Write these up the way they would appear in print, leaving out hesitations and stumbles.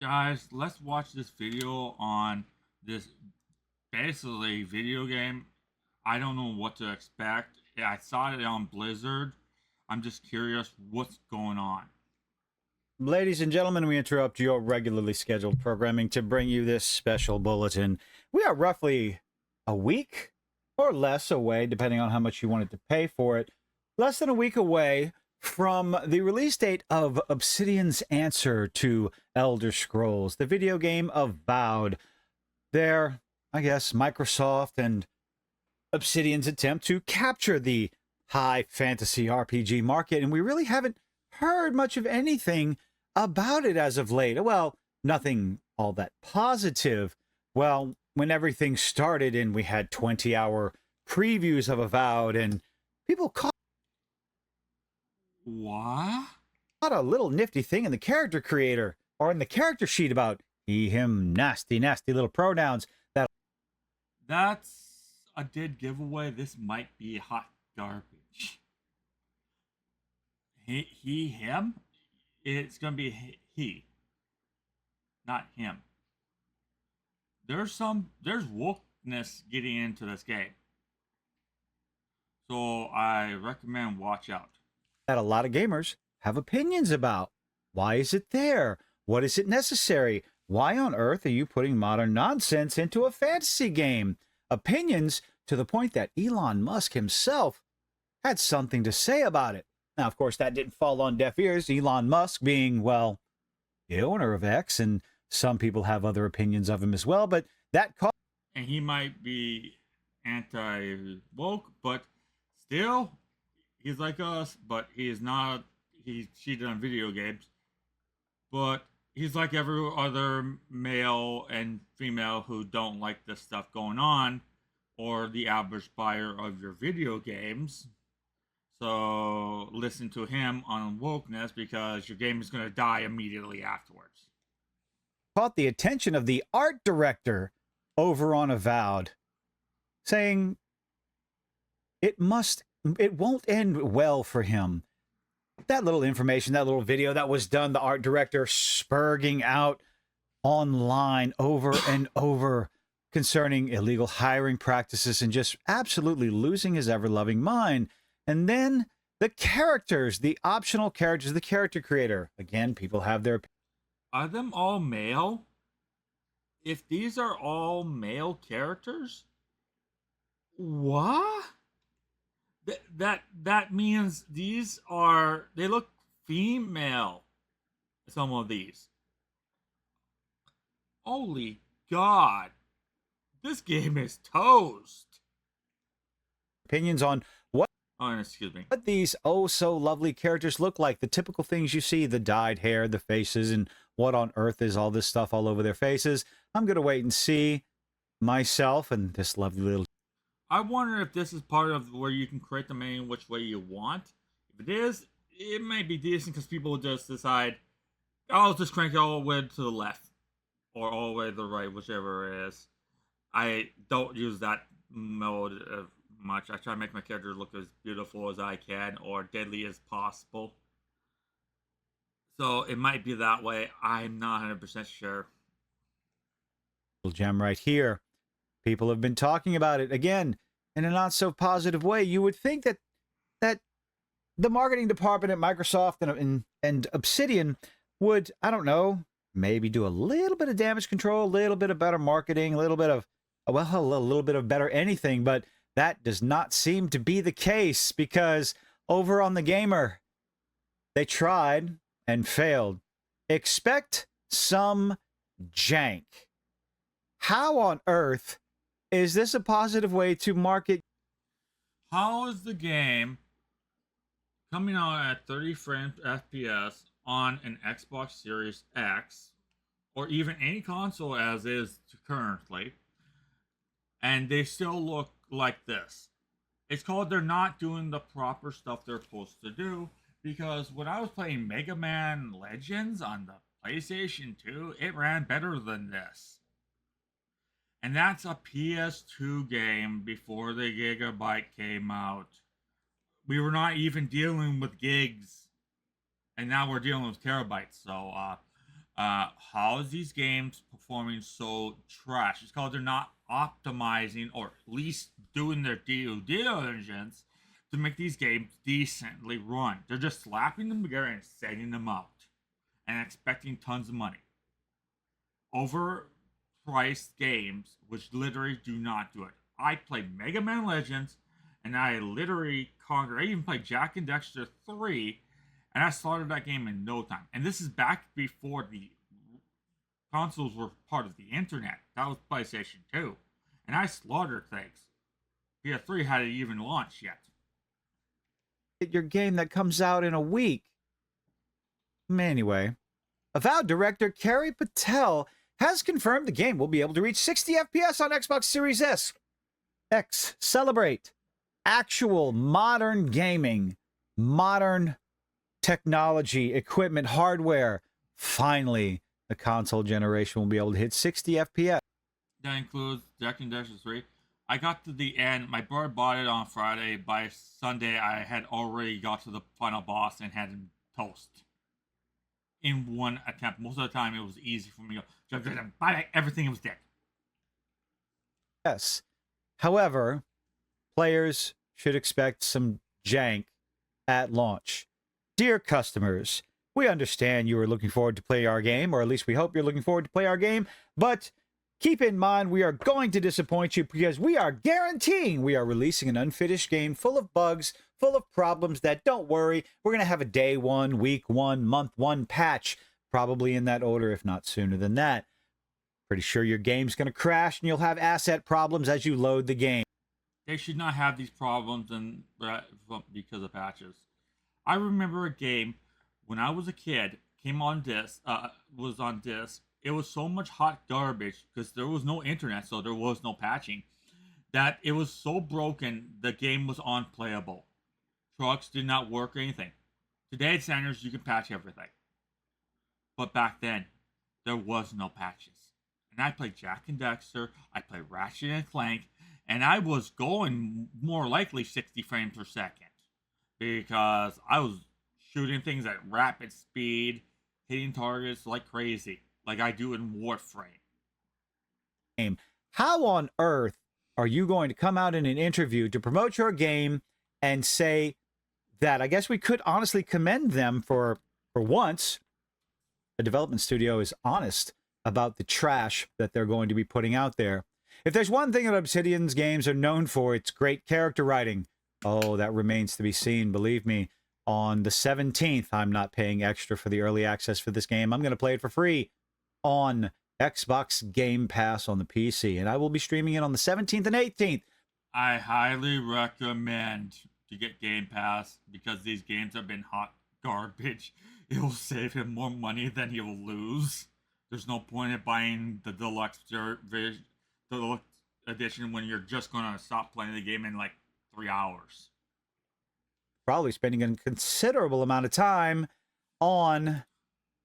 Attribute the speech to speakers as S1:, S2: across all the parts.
S1: Guys, let's watch this video on this basically video game. I don't know what to expect. I saw it on Blizzard. I'm just curious what's going on.
S2: Ladies and gentlemen, we interrupt your regularly scheduled programming to bring you this special bulletin. We are roughly a week or less away, depending on how much you wanted to pay for it, less than a week away from the release date of Obsidian's answer to Elder Scrolls, the video game Avowed. There, I guess, Microsoft and Obsidian's attempt to capture the high fantasy RPG market, and we really haven't heard much of anything about it as of late. Well, nothing all that positive. Well, when everything started and we had 20-hour previews of Avowed and people caught
S1: What?
S2: a little nifty thing in the character creator or in the character sheet about he, him, nasty little pronouns that
S1: That's a dead giveaway. This might be hot garbage. Him? It's gonna be he, not him. There's wokeness getting into this game. So I recommend watch out.
S2: a lot of gamers have opinions about. Why is it there? What is it necessary? Why on earth are you putting modern nonsense into a fantasy game? Opinions to the point that Elon Musk himself had something to say about it. Now, of course, that didn't fall on deaf ears, Elon Musk being, well, the owner of X, and some people have other opinions of him as well, but that caused
S1: And he might be anti woke, but still he's like us, but he is not. He cheated on video games, but he's like every other male and female who don't like this stuff going on, or the average buyer of your video games. So listen to him on wokeness because your game is going to die immediately afterwards.
S2: the attention of the art director over on Avowed, saying it won't end well for him. That little information, that little video that was done, the art director spurging out online over and over concerning illegal hiring practices and just absolutely losing his ever-loving mind. And then the characters, the optional characters, the character creator. Again, people have their...
S1: Are them all male? If these are all male characters, what? That means they look female. Some of these. Holy God, this game is toast.
S2: opinions on what
S1: Oh, excuse me.
S2: these oh so lovely characters look like, the typical things you see, the dyed hair, the faces, and what on earth is all this stuff all over their faces. I'm going to wait and see myself and this lovely little...
S1: I wonder if this is part of where you can create the main which way you want. If it is, it may be decent because people will just decide, I'll just crank it all the way to the left or all the way to the right, whichever it is. I don't use that mode much. I try to make my character look as beautiful as I can or deadly as possible. So it might be that way. I'm not 100% sure.
S2: gem right here. People have been talking about it again in a not so positive way. You would think that the marketing department at Microsoft and Obsidian would, I don't know, maybe do a little bit of damage control, a little bit of better marketing, a little bit of, well, a little bit of better anything, but that does not seem to be the case because over on the Gamer, they tried and failed. Expect some jank. How on earth is this a positive way to market?
S1: How is the game coming out at 30 frames FPS on an Xbox Series X or even any console as is currently, and they still look like this? It's called they're not doing the proper stuff they're supposed to do, because when I was playing Mega Man Legends on the PlayStation 2, it ran better than this. And that's a PS2 game before the Gigabyte came out. We were not even dealing with gigs. And now we're dealing with terabytes. So How is these games performing so trash? It's because they're not optimizing or at least doing their due diligence to make these games decently run. They're just slapping them together and sending them out and expecting tons of money. Overpriced games, which literally do not do it. I played Mega Man Legends, and I literally conquered. I even played Jack and Dexter 3, and I started that game in no time. And this is back before the consoles were part of the internet. That was PlayStation 2. And I slaughtered things. PS3 hadn't even launched yet.
S2: Your game that comes out in a week. Anyway, Avowed director Kerry Patel has confirmed the game will be able to reach 60 FPS on Xbox Series X. Celebrate actual modern gaming, modern technology, equipment, hardware. Finally, the console generation will be able to hit 60 FPS.
S1: That includes Jack and Dexter 3. I got to the end. My brother bought it on Friday. By Sunday, I had already got to the final boss and had him toast in one attempt. Most of the time, it was easy for me to jump, buy everything. Was dead.
S2: Yes. However, players should expect some jank at launch. Dear customers, we understand you are looking forward to play our game, or at least we hope you're looking forward to play our game, but keep in mind we are going to disappoint you because we are guaranteeing we are releasing an unfinished game full of bugs, full of problems that, don't worry, we're going to have a day one, week one, month one patch, probably in that order, if not sooner than that. Pretty sure your game's going to crash and you'll have asset problems as you load the game.
S1: They should not have these problems because of patches. I remember a game when I was a kid, came on disc, was on disc. It was so much hot garbage because there was no internet, so there was no patching, that it was so broken the game was unplayable. Trucks did not work or anything. Today at standards, you can patch everything. But back then, there was no patches. And I played Jack and Dexter, I played Ratchet and Clank, and I was going more likely 60 frames per second. Because I was shooting things at rapid speed, hitting targets like crazy, like I do in Warframe.
S2: How on earth are you going to come out in an interview to promote your game and say that? I guess we could honestly commend them for once, a development studio is honest about the trash that they're going to be putting out there. If there's one thing that Obsidian's games are known for, it's great character writing. Oh, that remains to be seen. Believe me, on the 17th, I'm not paying extra for the early access for this game. I'm going to play it for free on Xbox Game Pass on the PC, and I will be streaming it on the 17th and 18th.
S1: I highly recommend to get Game Pass because these games have been hot garbage. It will save him more money than he will lose. There's no point in buying the deluxe edition when you're just going to stop playing the game in like 3 hours.
S2: Probably spending a considerable amount of time on,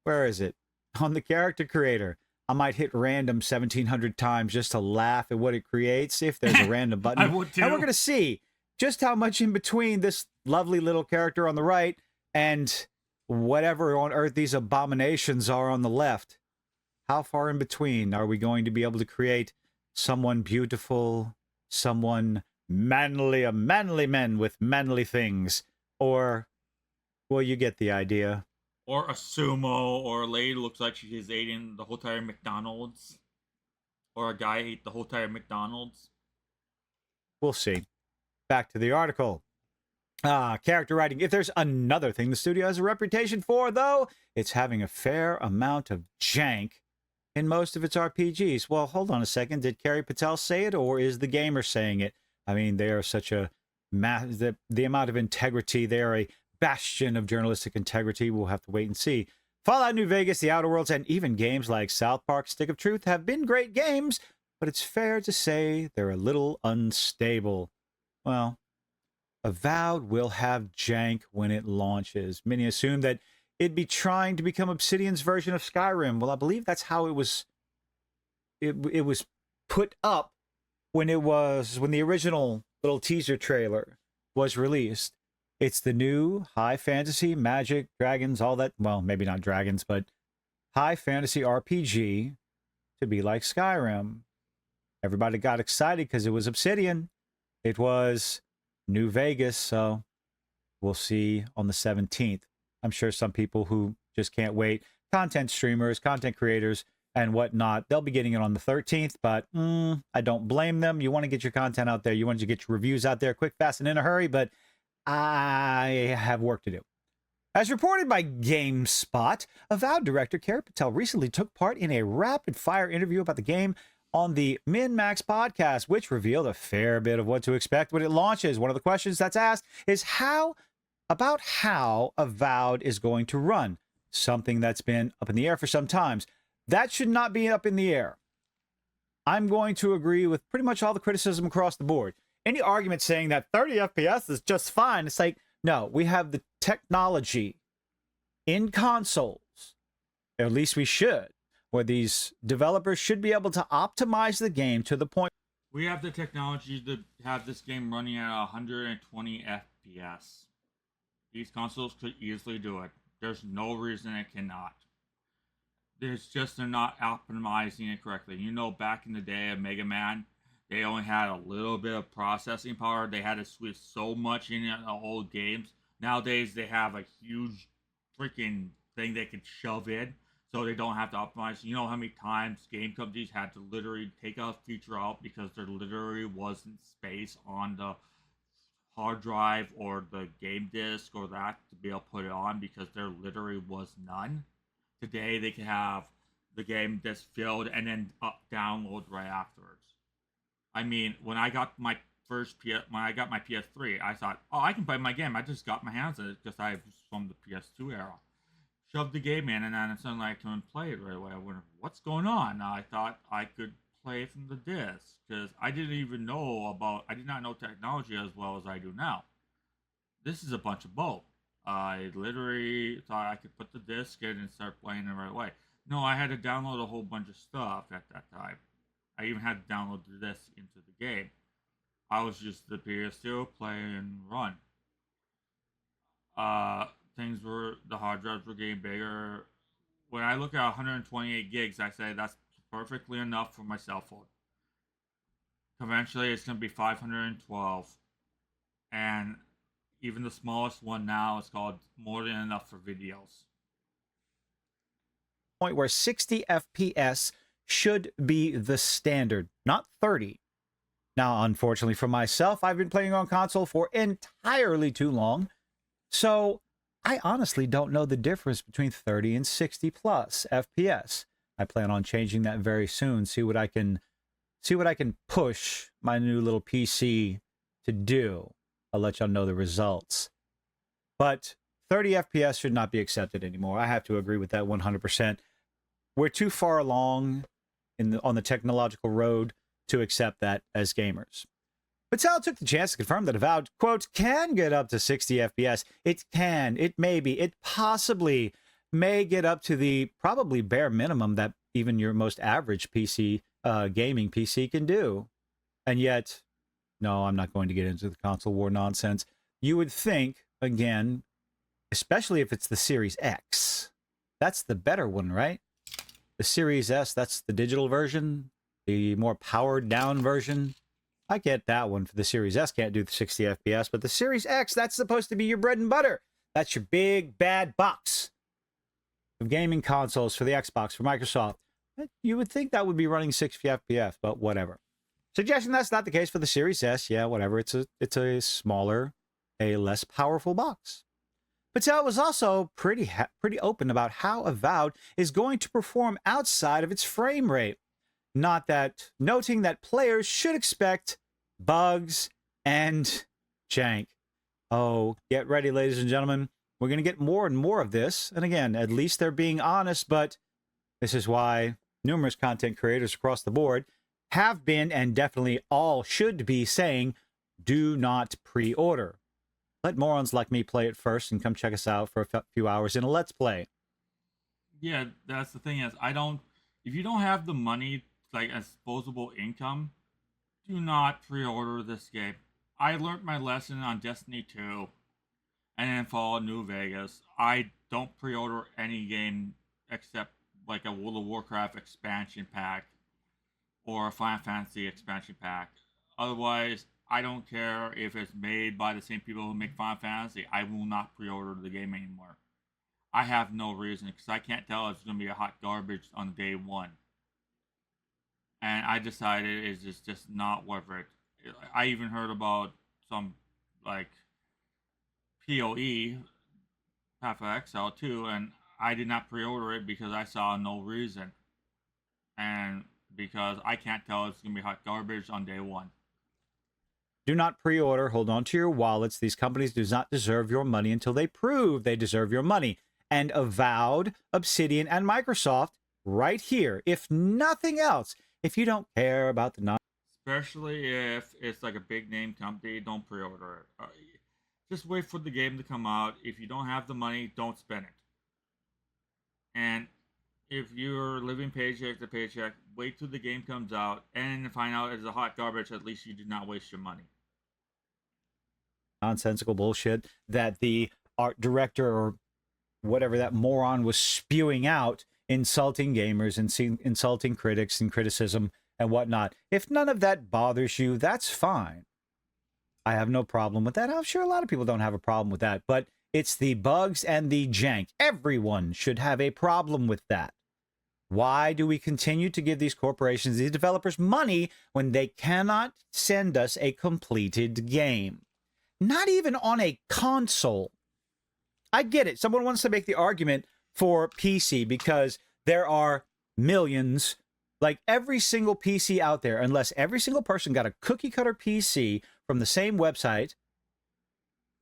S2: where is it? On the character creator. I might hit random 1,700 times just to laugh at what it creates if there's a random button.
S1: I would too.
S2: And we're going to see just how much in between this lovely little character on the right and whatever on earth these abominations are on the left. How far in between are we going to be able to create someone beautiful, someone manly, a manly man with manly things? Or, well, you get the idea.
S1: Or a sumo, or a lady looks like she's eating the whole entire McDonald's. Or a guy ate the whole entire McDonald's.
S2: We'll see. Back to the article. Character writing. If there's another thing the studio has a reputation for, though, it's having a fair amount of jank in most of its RPGs. Well, hold on a second. Did Kerry Patel say it, or is the gamer saying it? I mean, they are such a... the amount of integrity, they are a bastion of journalistic integrity. We'll have to wait and see. Fallout New Vegas, The Outer Worlds, and even games like South Park Stick of Truth have been great games, but it's fair to say they're a little unstable. Well, Avowed will have jank when it launches. Many assume that it'd be trying to become Obsidian's version of Skyrim. Well, I believe that's how it was put up when the original little teaser trailer was released. It's the new high fantasy, magic, dragons, all that. Well, maybe not dragons, but high fantasy RPG to be like Skyrim. Everybody got excited because it was Obsidian. It was New Vegas, so we'll see on the 17th. I'm sure some people who just can't wait, content streamers, content creators, and whatnot, they'll be getting it on the 13th, but I don't blame them. You want to get your content out there. You want to get your reviews out there quick, fast, and in a hurry, but I have work to do. As reported by GameSpot, Avowed director Kara Patel recently took part in a rapid-fire interview about the game on the Min-Max podcast, which revealed a fair bit of what to expect when it launches. One of the questions that's asked is how Avowed is going to run, something that's been up in the air for some times. That should not be up in the air. I'm going to agree with pretty much all the criticism across the board. Any argument saying that 30 FPS is just fine, it's like, no, we have the technology in consoles, or at least we should, where these developers should be able to optimize the game to the point.
S1: We have the technology to have this game running at 120 FPS. These consoles could easily do it. There's no reason it cannot. There's just they're not optimizing it correctly. You know, back in the day of Mega Man, they only had a little bit of processing power. They had to switch so much in the old games. Nowadays, they have a huge freaking thing they can shove in, so they don't have to optimize. You know how many times game companies had to literally take a feature out because there literally wasn't space on the hard drive or the game disc or that to be able to put it on because there literally was none. Today, they can have the game disc filled and then download right afterwards. I mean, when I got my PS3, I thought, oh, I can play my game. I just got my hands on it because I was from the PS2 era. Shoved the game in, and then suddenly I couldn't play it right away. I wondered, what's going on? I thought I could play from the disc because I did not know technology as well as I do now. This is a bunch of both. I literally thought I could put the disc in and start playing it right away. No, I had to download a whole bunch of stuff at that time. I even had to download the disc into the game. I was just the PS2 play and run. The hard drives were getting bigger. When I look at 128 gigs, I say that's perfectly enough for my cell phone. Eventually, it's going to be 512. And even the smallest one now is called more than enough for videos.
S2: Point where 60 FPS should be the standard, not 30. Now, unfortunately for myself, I've been playing on console for entirely too long, so I honestly don't know the difference between 30 and 60 plus FPS. I plan on changing that very soon, see what I can push my new little PC to do. I'll let y'all know the results. But 30 FPS should not be accepted anymore. I have to agree with that 100%. We're too far along on the technological road to accept that as gamers. Patel took the chance to confirm that Avowed, quote, can get up to 60 FPS. It can, it may be, it possibly may get up to the probably bare minimum that even your most average PC, gaming PC can do. And yet, no, I'm not going to get into the console war nonsense. You would think, again, especially if it's the Series X, that's the better one, right? The Series S, that's the digital version, the more powered down version. I get that one. For the Series S, can't do the 60 FPS, but the Series X, that's supposed to be your bread and butter. That's your big, bad box of gaming consoles for the Xbox, for Microsoft. You would think that would be running 60 FPS, but whatever. Suggesting that's not the case for the Series S, yeah, whatever. It's a smaller, a less powerful box. Patel was also pretty open about how Avowed is going to perform outside of its frame rate. Noting that players should expect bugs and jank. Oh, get ready, ladies and gentlemen. We're going to get more and more of this. And again, at least they're being honest, but this is why numerous content creators across the board have been and definitely all should be saying, do not pre-order. Let morons like me play it first and come check us out for a few hours in a Let's Play.
S1: Yeah, that's the thing is, if you don't have the money, like as disposable income, do not pre-order this game. I learned my lesson on Destiny 2 and then Fallout New Vegas. I don't pre-order any game except like a World of Warcraft expansion pack or a Final Fantasy expansion pack. Otherwise, I don't care if it's made by the same people who make Final Fantasy. I will not pre-order the game anymore. I have no reason because I can't tell if it's going to be a hot garbage on day one. And I decided it's just not worth it. I even heard about some like PoE, Path of Exile too, and I did not pre-order it because I saw no reason, and because I can't tell it's gonna be hot garbage on day one.
S2: Do not pre-order. Hold on to your wallets. These companies do not deserve your money until they prove they deserve your money. And Avowed, Obsidian, and Microsoft, right here, if nothing else, if you don't care about the non.
S1: Especially if it's like a big name company, don't pre-order it. Just wait for the game to come out. If you don't have the money, don't spend it. And if you're living paycheck to paycheck, wait till the game comes out and find out it's a hot garbage. At least you did not waste your money.
S2: Nonsensical bullshit that the art director or whatever that moron was spewing out, insulting gamers and insulting critics and criticism and whatnot. If none of that bothers you, that's fine. I have no problem with that. I'm sure a lot of people don't have a problem with that, but it's the bugs and the jank. Everyone should have a problem with that. Why do we continue to give these corporations, these developers, money when they cannot send us a completed game? Not even on a console. I get it. Someone wants to make the argument for PC because there are millions, like every single PC out there, unless every single person got a cookie cutter PC from the same website,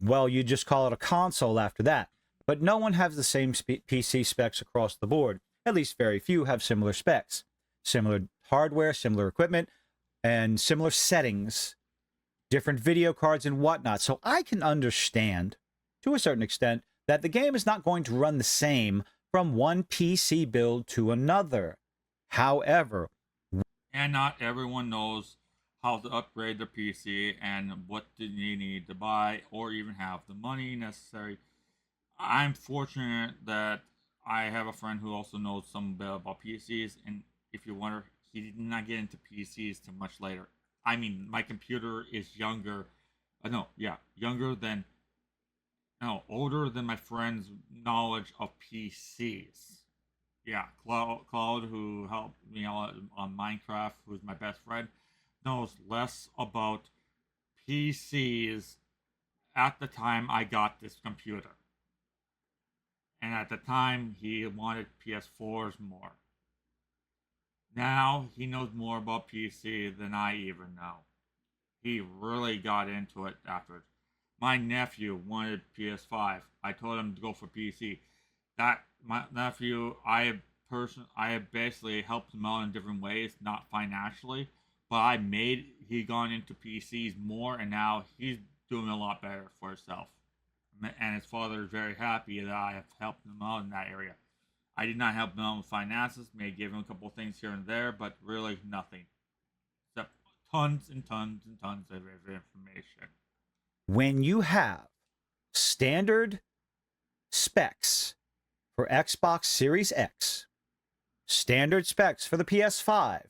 S2: well, you just call it a console after that. But no one has the same PC specs across the board. At least very few have similar specs, similar hardware, similar equipment, and similar settings, different video cards and whatnot. So I can understand, to a certain extent, that the game is not going to run the same from one PC build to another. However,
S1: and not everyone knows how to upgrade their PC and what do you need to buy or even have the money necessary. I'm fortunate that I have a friend who also knows some bit about PCs, and if you wonder, he did not get into PCs till much later. I mean, my computer is younger. Older than my friend's knowledge of PCs. Yeah, Claude, who helped me out on Minecraft, who's my best friend, knows less about PCs at the time I got this computer. And at the time, he wanted PS4s more. Now, he knows more about PC than I even know. He really got into it afterwards. My nephew wanted PS5. I told him to go for PC. My nephew, I have basically helped him out in different ways, not financially, but he gone into PCs more, and now he's doing a lot better for himself. And his father is very happy that I have helped him out in that area. I did not help him out with finances, may give him a couple of things here and there, but really nothing. Except tons and tons and tons of information.
S2: when you have standard specs for Xbox Series X, standard specs for the PS5,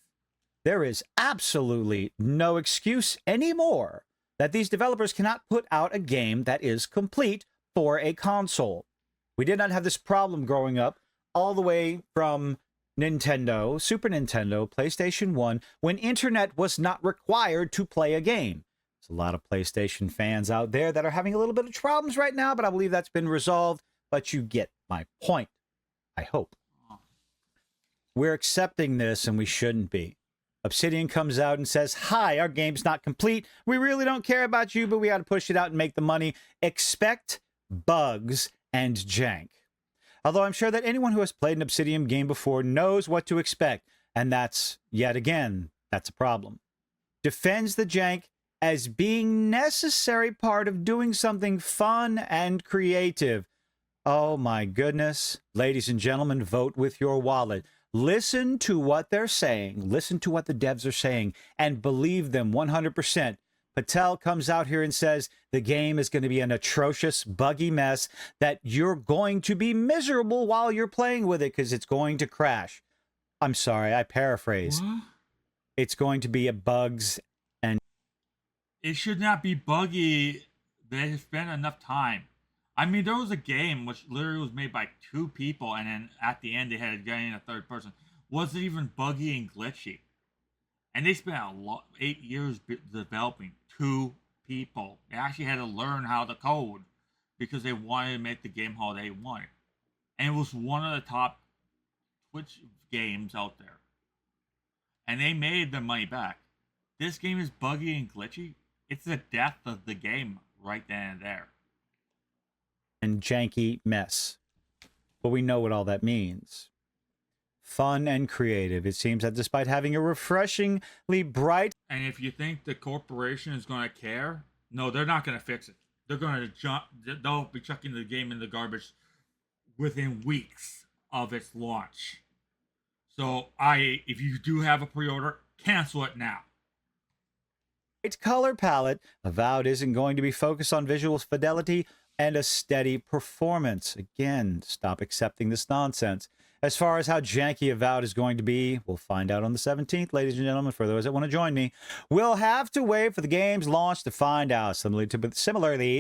S2: there is absolutely no excuse anymore that these developers cannot put out a game that is complete for a console. We did not have this problem growing up all the way from Nintendo, Super Nintendo, PlayStation 1, when internet was not required to play a game. There's a lot of PlayStation fans out there that are having a little bit of problems right now, but I believe that's been resolved. But you get my point, I hope. We're accepting this, and we shouldn't be. Obsidian comes out and says, hi, our game's not complete. We really don't care about you, but we got to push it out and make the money. Expect bugs and jank. Although I'm sure that anyone who has played an Obsidian game before knows what to expect. And that's, yet again, that's a problem. Defends the jank as being necessary part of doing something fun and creative. Oh my goodness. Ladies and gentlemen, vote with your wallet. Listen to what they're saying. Listen to what the devs are saying and believe them 100%. Patel comes out here and says the game is going to be an atrocious, buggy mess that you're going to be miserable while you're playing with it because it's going to crash. I'm sorry, I paraphrase.
S1: What?
S2: It's going to be a bugs and
S1: It should not be buggy. They have spent enough time. I mean, there was a game which literally was made by 2 people, and then at the end they had to get in a third person. Was it even buggy and glitchy? And they spent 8 years developing 2 people. They actually had to learn how to code because they wanted to make the game how they wanted. And it was one of the top Twitch games out there. And they made their money back. This game is buggy and glitchy. It's the death of the game right then and there.
S2: and janky mess. But we know what all that means. Fun and creative. It seems that despite having a refreshingly bright
S1: And if you think the corporation is going to care, no, they're not going to fix it. They're going to jump. They'll be chucking the game in the garbage within weeks of its launch. So if you do have a pre-order, cancel it now.
S2: color palette, Avowed isn't going to be focused on visual fidelity and a steady performance. Again, stop accepting this nonsense. As far as how janky Avowed is going to be, we'll find out on the 17th, ladies and gentlemen. For those that want to join me, we'll have to wait for the game's launch to find out. Similarly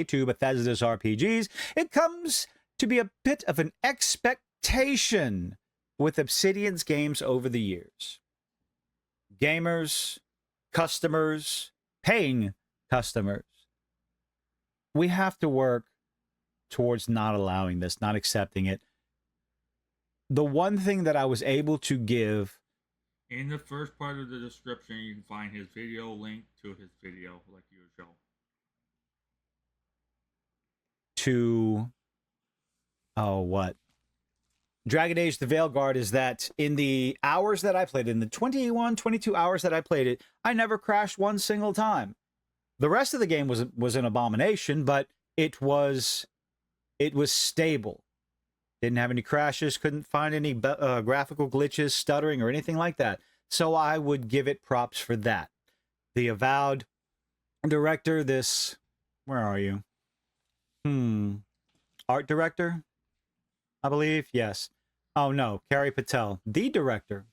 S2: to Bethesda's RPGs, it comes to be a bit of an expectation with Obsidian's games over the years. Gamers, customers, paying customers, we have to work towards not allowing this, not accepting it. The one thing that I was able to give
S1: In the first part of the description, you can find his video link to his video, like usual.
S2: to Dragon Age the Veilguard is that in the hours that I played, in the 21, 22 hours that I played it, I never crashed one single time. The rest of the game was an abomination, but it was stable. Didn't have any crashes, couldn't find any graphical glitches, stuttering, or anything like that. So I would give it props for that. The Avowed director, where are you? Art director, I believe, yes. Oh no, Carrie Patel, the director.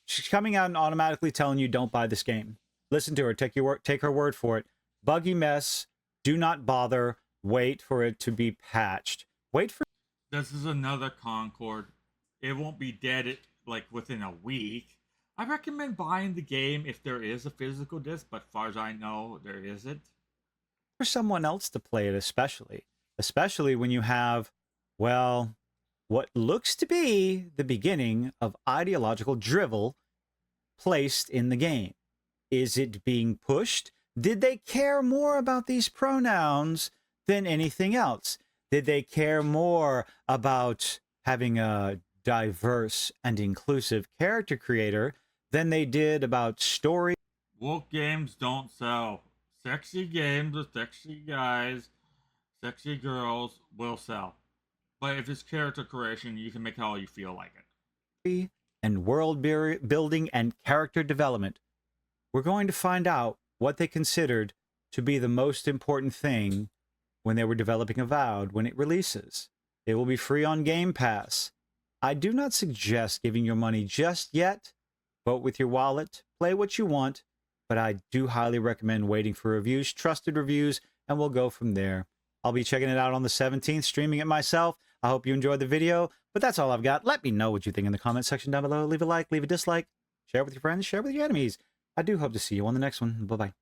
S2: She's coming out and automatically telling you don't buy this game. Listen to her, take her word for it. Buggy mess, do not bother, wait for it to be patched.
S1: This is another Concord. It won't be dead within a week. I recommend buying the game if there is a physical disc, but as far as I know, there isn't.
S2: For someone else to play it, especially when you have, well, what looks to be the beginning of ideological drivel placed in the game. Is it being pushed? Did they care more about these pronouns than anything else? Did they care more about having a diverse and inclusive character creator than they did about story?
S1: Woke games don't sell. Sexy games with sexy guys, sexy girls will sell. But if it's character creation, you can make it how you feel like it.
S2: And world building and character development. We're going to find out what they considered to be the most important thing when they were developing Avowed when it releases. It will be free on Game Pass. I do not suggest giving your money just yet. Vote with your wallet, play what you want, but I do highly recommend waiting for reviews, trusted reviews, and we'll go from there. I'll be checking it out on the 17th, streaming it myself. I hope you enjoyed the video, but that's all I've got. Let me know what you think in the comment section down below. Leave a like, leave a dislike, share it with your friends, share it with your enemies. I do hope to see you on the next one. Bye-bye.